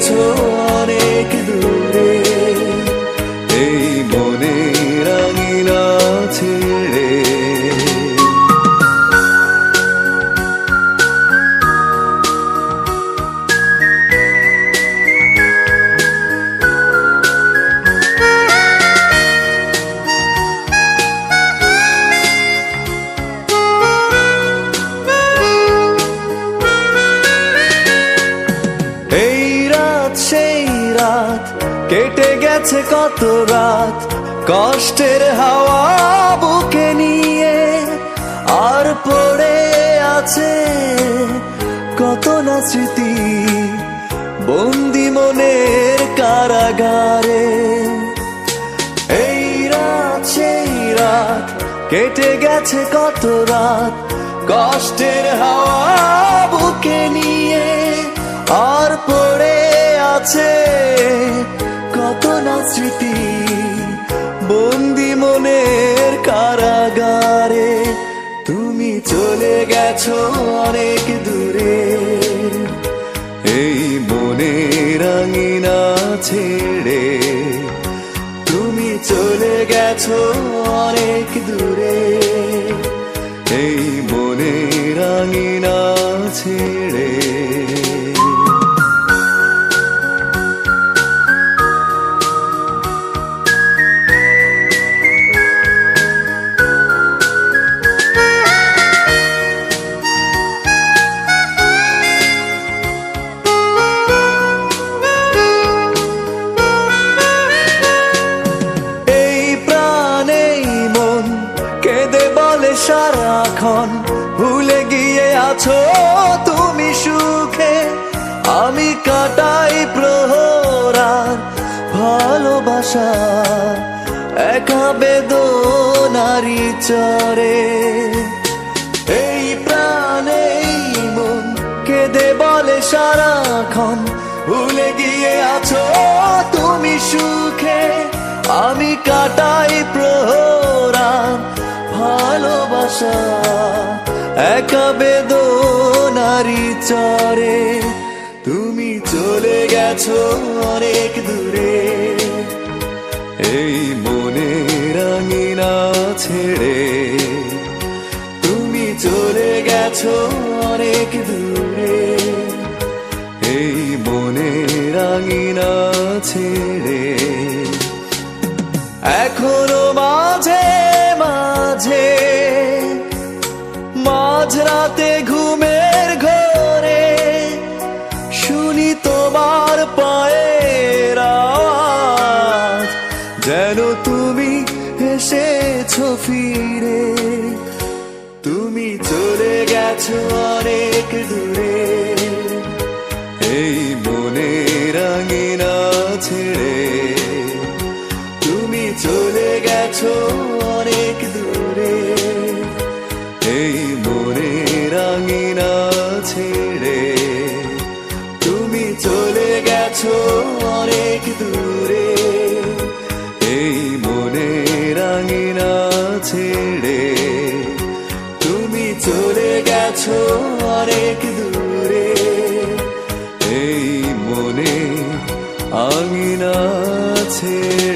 গেছো অনেক দূরে, এই মনের আঙিনা ছেড়ে। সেই রাত কেটে গেছে কত রাত, কষ্টের হাওয়া বুকে নিয়ে, আর পড়ে আছে কত না স্মৃতি বন্দি মনের কারাগারে। এই রাত সেই রাত কেটে গেছে কত রাত, কষ্টের হাওয়া বুকে নিয়ে, আর পড়ে আছে কত না স্মৃতি বন্দি মনের কারাগারে। তুমি চলে গেছো অনেক দূরে, এই মনের আঙিনা ছেড়ে। তুমি চলে গেছো অনেক দূরে, এই মনের আঙিনা ছেড়ে। সারাক্ষণ ভুলে গিয়ে আছো তুমি সুখে, আমি কাটাই প্রহরার ভালোবাসা একা বেদনারি চরে। এই প্রাণে মন কেঁদে বলে সারাক্ষণ ভুলে গিয়ে আছো তুমি সুখে, আমি কাটাই প্রহরার ভালোবাসা একা বেদনারি চরে। তুমি চলে গেছো অনেক দূরে, এই মনের আঙিনা ছেড়ে। তুমি চলে গেছো অনেক দূরে, এই মনের আঙিনা ছেড়ে। এখনো মাঝে মাঝে মাঝরাতে ঘুমের ঘরে শুনি তোমার পায়ের আওয়াজ, যেন তুমি এসেছো ফিরে। তুমি চলে গেছো অনেক দূরে, এই মনের আঙিনা ছেড়ে। তুমি চলে গেছো অনেক দূরে, এই মনের আঙিনা ছেড়ে। তুমি চলে গেছো অনেক দূরে, এই মনের আঙিনা ছেড়ে। তুমি চলে গেছো অনেক দূরে, এই মনের আঙিনা ছেড়ে।